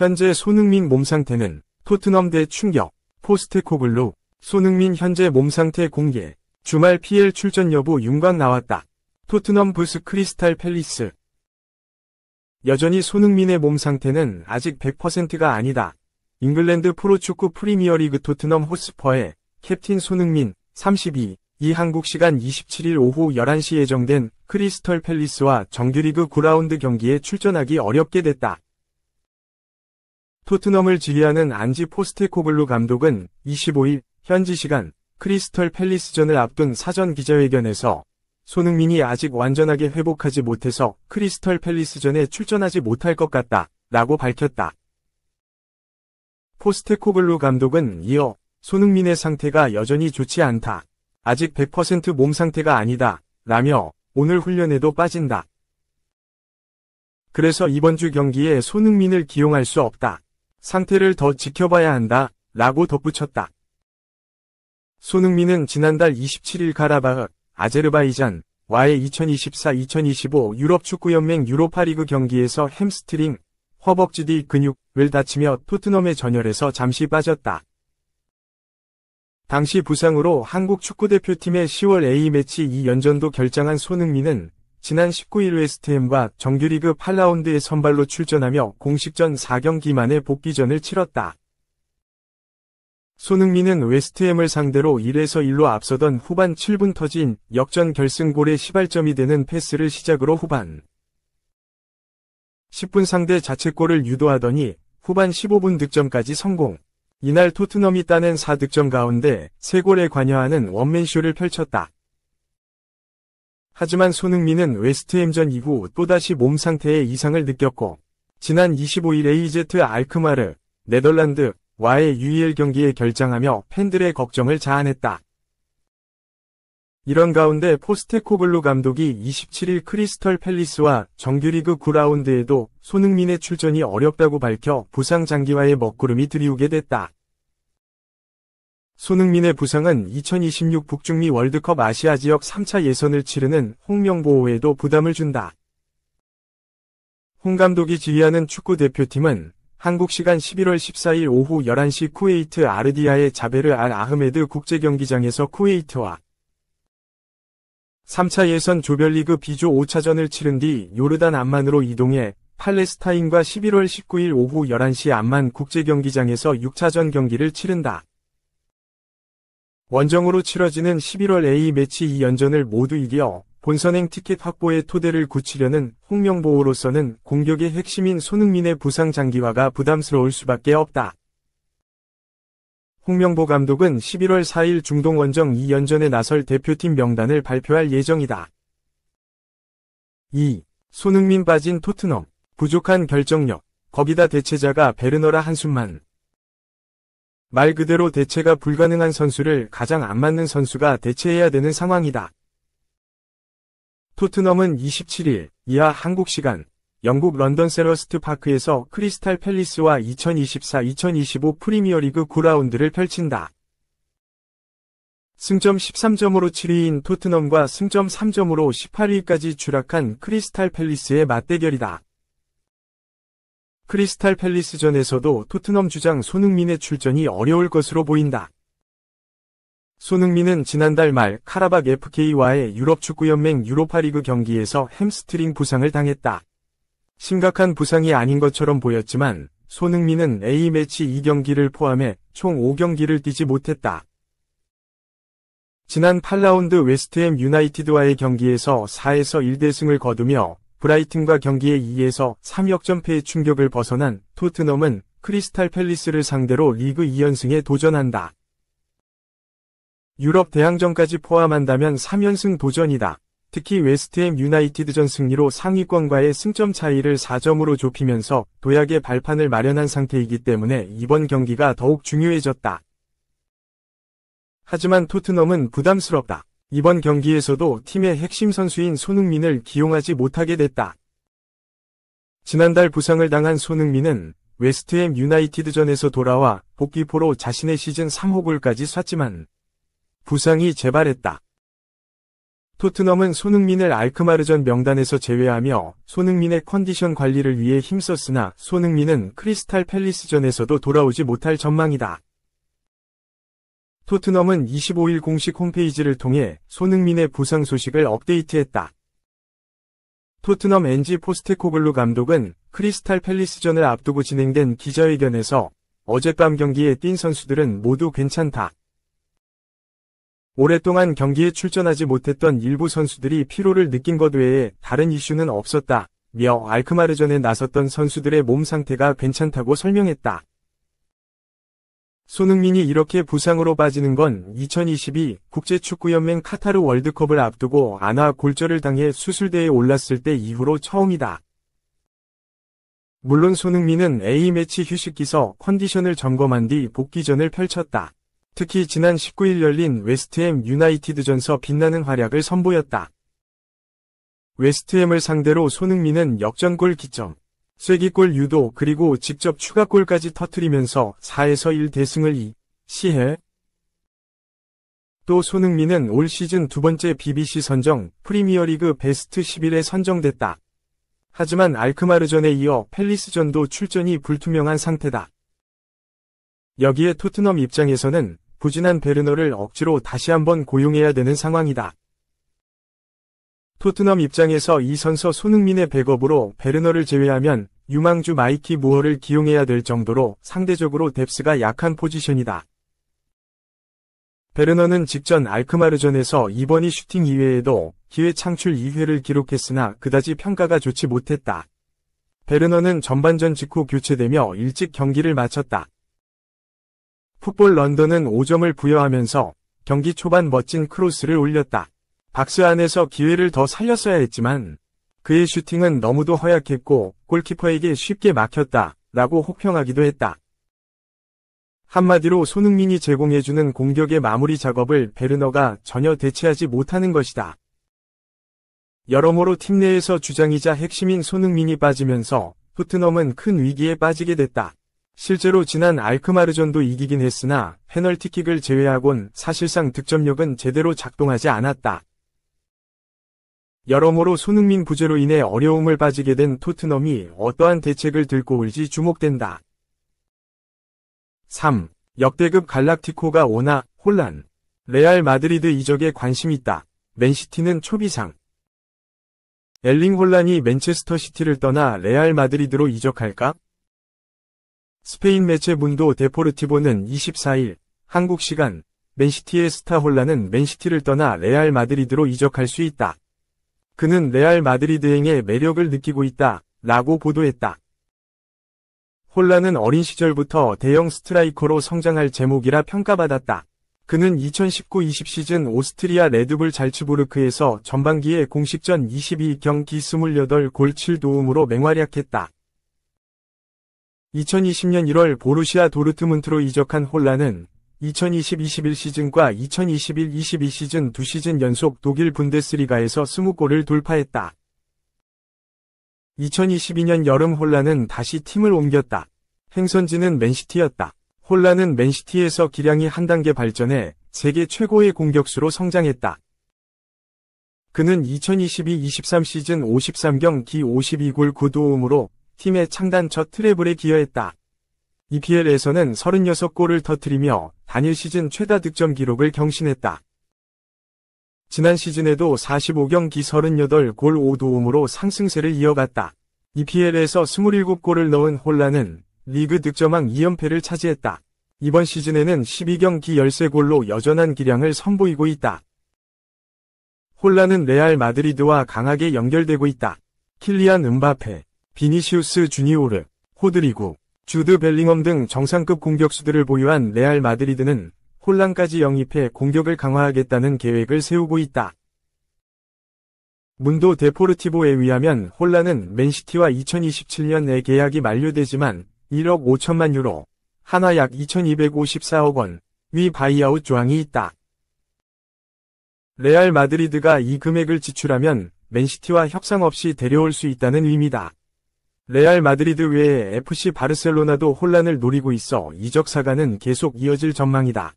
현재 손흥민 몸 상태는 토트넘 대 충격, 포스테코글루, 손흥민 현재 몸 상태 공개, 주말 PL 출전 여부 윤곽 나왔다. 토트넘 vs 크리스탈 팰리스. 여전히 손흥민의 몸 상태는 아직 100%가 아니다. 잉글랜드 프로축구 프리미어리그 토트넘 호스퍼의 캡틴 손흥민, 32, 이 한국 시간 27일 오후 11시 예정된 크리스털 팰리스와 정규리그 9라운드 경기에 출전하기 어렵게 됐다. 토트넘을 지휘하는 안지 포스테코글루 감독은 25일 현지 시간 크리스털 팰리스전을 앞둔 사전 기자회견에서 손흥민이 아직 완전하게 회복하지 못해서 크리스털 팰리스전에 출전하지 못할 것 같다 라고 밝혔다. 포스테코글루 감독은 이어 손흥민의 상태가 여전히 좋지 않다. 아직 100% 몸 상태가 아니다 라며 오늘 훈련에도 빠진다. 그래서 이번 주 경기에 손흥민을 기용할 수 없다. 상태를 더 지켜봐야 한다 라고 덧붙였다. 손흥민은 지난달 27일 가라바흐, 아제르바이잔, 와의 2024-2025 유럽축구연맹 유로파리그 경기에서 햄스트링, 허벅지 뒤 근육을 다치며 토트넘의 전열에서 잠시 빠졌다. 당시 부상으로 한국 축구대표팀의 10월 A매치 2연전도 결장한 손흥민은 지난 19일 웨스트햄과 정규리그 8라운드에 선발로 출전하며 공식전 4경기 만에 복귀전을 치렀다. 손흥민은 웨스트햄을 상대로 1에서 1로 앞서던 후반 7분 터진 역전 결승골의 시발점이 되는 패스를 시작으로 후반 10분 상대 자책골을 유도하더니 후반 15분 득점까지 성공. 이날 토트넘이 따낸 4득점 가운데 3골에 관여하는 원맨쇼를 펼쳤다. 하지만 손흥민은 웨스트햄전 이후 또다시 몸 상태에 이상을 느꼈고 지난 25일 AZ 알크마르, 네덜란드, 와의 UEL 경기에 결장하며 팬들의 걱정을 자아냈다. 이런 가운데 포스테코글루 감독이 27일 크리스털 팰리스와 정규리그 9라운드에도 손흥민의 출전이 어렵다고 밝혀 부상 장기화의 먹구름이 들이우게 됐다. 손흥민의 부상은 2026 북중미 월드컵 아시아 지역 3차 예선을 치르는 홍명보호에도 부담을 준다. 홍 감독이 지휘하는 축구대표팀은 한국 시간 11월 14일 오후 11시 쿠웨이트 아르디아의 자베르 알 아흐메드 국제경기장에서 쿠웨이트와 3차 예선 조별리그 B조 5차전을 치른 뒤 요르단 암만으로 이동해 팔레스타인과 11월 19일 오후 11시 암만 국제경기장에서 6차전 경기를 치른다. 원정으로 치러지는 11월 A매치 2연전을 모두 이겨 본선행 티켓 확보에 토대를 굳히려는 홍명보호로서는 공격의 핵심인 손흥민의 부상 장기화가 부담스러울 수밖에 없다. 홍명보 감독은 11월 4일 중동 원정 2연전에 나설 대표팀 명단을 발표할 예정이다. 2. 손흥민 빠진 토트넘. 부족한 결정력. 거기다 대체자가 베르너라 한숨만. 말 그대로 대체가 불가능한 선수를 가장 안 맞는 선수가 대체해야 되는 상황이다. 토트넘은 27일 이하 한국 시간 영국 런던 셀허스트 파크에서 크리스탈 팰리스와 2024-2025 프리미어리그 9라운드를 펼친다. 승점 13점으로 7위인 토트넘과 승점 3점으로 18위까지 추락한 크리스탈 팰리스의 맞대결이다. 크리스탈 팰리스전에서도 토트넘 주장 손흥민의 출전이 어려울 것으로 보인다. 손흥민은 지난달 말 카라박 FK와의 유럽축구연맹 유로파리그 경기에서 햄스트링 부상을 당했다. 심각한 부상이 아닌 것처럼 보였지만 손흥민은 A매치 2경기를 포함해 총 5경기를 뛰지 못했다. 지난 8라운드 웨스트햄 유나이티드와의 경기에서 4에서 1대승을 거두며 브라이튼과 경기에 2에서 3역전패의 충격을 벗어난 토트넘은 크리스탈 팰리스를 상대로 리그 2연승에 도전한다. 유럽 대항전까지 포함한다면 3연승 도전이다. 특히 웨스트햄 유나이티드전 승리로 상위권과의 승점 차이를 4점으로 좁히면서 도약의 발판을 마련한 상태이기 때문에 이번 경기가 더욱 중요해졌다. 하지만 토트넘은 부담스럽다. 이번 경기에서도 팀의 핵심 선수인 손흥민을 기용하지 못하게 됐다. 지난달 부상을 당한 손흥민은 웨스트햄 유나이티드전에서 돌아와 복귀포로 자신의 시즌 3호 골까지 쐈지만 부상이 재발했다. 토트넘은 손흥민을 알크마르전 명단에서 제외하며 손흥민의 컨디션 관리를 위해 힘썼으나 손흥민은 크리스탈 팰리스전에서도 돌아오지 못할 전망이다. 토트넘은 25일 공식 홈페이지를 통해 손흥민의 부상 소식을 업데이트했다. 토트넘 엔지 포스테코글루 감독은 크리스탈 팰리스전을 앞두고 진행된 기자회견에서 어젯밤 경기에 뛴 선수들은 모두 괜찮다. 오랫동안 경기에 출전하지 못했던 일부 선수들이 피로를 느낀 것 외에 다른 이슈는 없었다. 며 알크마르전에 나섰던 선수들의 몸 상태가 괜찮다고 설명했다. 손흥민이 이렇게 부상으로 빠지는 건 2022 국제축구연맹 카타르 월드컵을 앞두고 안아 골절을 당해 수술대에 올랐을 때 이후로 처음이다. 물론 손흥민은 A매치 휴식기서 컨디션을 점검한 뒤 복귀전을 펼쳤다. 특히 지난 19일 열린 웨스트햄 유나이티드전서 빛나는 활약을 선보였다. 웨스트햄을 상대로 손흥민은 역전골 기점, 쐐기골 유도 그리고 직접 추가골까지 터뜨리면서 4에서 1 대승을 시해. 또 손흥민은 올 시즌 두 번째 BBC 선정 프리미어리그 베스트 11에 선정됐다. 하지만 알크마르전에 이어 팰리스전도 출전이 불투명한 상태다. 여기에 토트넘 입장에서는 부진한 베르너를 억지로 다시 한번 고용해야 되는 상황이다. 토트넘 입장에서 이 선서 손흥민의 백업으로 베르너를 제외하면 유망주 마이키 무어를 기용해야 될 정도로 상대적으로 뎁스가 약한 포지션이다. 베르너는 직전 알크마르전에서 2번이 슈팅 이외에도 기회 창출 2회를 기록했으나 그다지 평가가 좋지 못했다. 베르너는 전반전 직후 교체되며 일찍 경기를 마쳤다. 풋볼 런던은 5점을 부여하면서 경기 초반 멋진 크로스를 올렸다. 박스 안에서 기회를 더 살렸어야 했지만 그의 슈팅은 너무도 허약했고 골키퍼에게 쉽게 막혔다 라고 혹평하기도 했다. 한마디로 손흥민이 제공해주는 공격의 마무리 작업을 베르너가 전혀 대체하지 못하는 것이다. 여러모로 팀 내에서 주장이자 핵심인 손흥민이 빠지면서 토트넘은 큰 위기에 빠지게 됐다. 실제로 지난 알크마르전도 이기긴 했으나 페널티킥을 제외하곤 사실상 득점력은 제대로 작동하지 않았다. 여러모로 손흥민 부재로 인해 어려움을 빠지게 된 토트넘이 어떠한 대책을 들고 올지 주목된다. 3. 역대급 갈락티코가 오나 혼란. 레알 마드리드 이적에 관심 있다. 맨시티는 초비상. 엘링 혼란이 맨체스터 시티를 떠나 레알 마드리드로 이적할까? 스페인 매체 문도 데포르티보는 24일 한국 시간 맨시티의 스타 혼란은 맨시티를 떠나 레알 마드리드로 이적할 수 있다. 그는 레알 마드리드행의 매력을 느끼고 있다 라고 보도했다. 혼란은 어린 시절부터 대형 스트라이커로 성장할 제목이라 평가받았다. 그는 2019-20 시즌 오스트리아 레드불 잘츠부르크에서 전반기에 공식전 22경기 28골 7도움으로 맹활약했다. 2020년 1월 보루시아 도르트문트로 이적한 혼란은 2020-21 시즌과 2021-22 시즌 2시즌 연속 독일 분데스리가에서 20골을 돌파했다. 2022년 여름 혼란은 다시 팀을 옮겼다. 행선지는 맨시티였다. 혼란은 맨시티에서 기량이 한 단계 발전해 세계 최고의 공격수로 성장했다. 그는 2022-23 시즌 53경기 52골 9도움으로 팀의 창단 첫 트래블에 기여했다. EPL에서는 36골을 터뜨리며 단일 시즌 최다 득점 기록을 경신했다. 지난 시즌에도 45경기 38골 5도움으로 상승세를 이어갔다. EPL에서 27골을 넣은 혼란은 리그 득점왕 2연패를 차지했다. 이번 시즌에는 12경기 13골로 여전한 기량을 선보이고 있다. 혼란은 레알 마드리드와 강하게 연결되고 있다. 킬리안 음바페, 비니시우스 주니오르, 호드리구, 주드 벨링엄 등 정상급 공격수들을 보유한 레알 마드리드는 혼란까지 영입해 공격을 강화하겠다는 계획을 세우고 있다. 문도 데포르티보에 의하면 혼란은 맨시티와 2027년에 계약이 만료되지만 1억 5천만 유로, 한화 약 2254억 원, 위 바이아웃 조항이 있다. 레알 마드리드가 이 금액을 지출하면 맨시티와 협상 없이 데려올 수 있다는 의미다. 레알 마드리드 외에 FC 바르셀로나도 혼란을 노리고 있어 이적 사가는 계속 이어질 전망이다.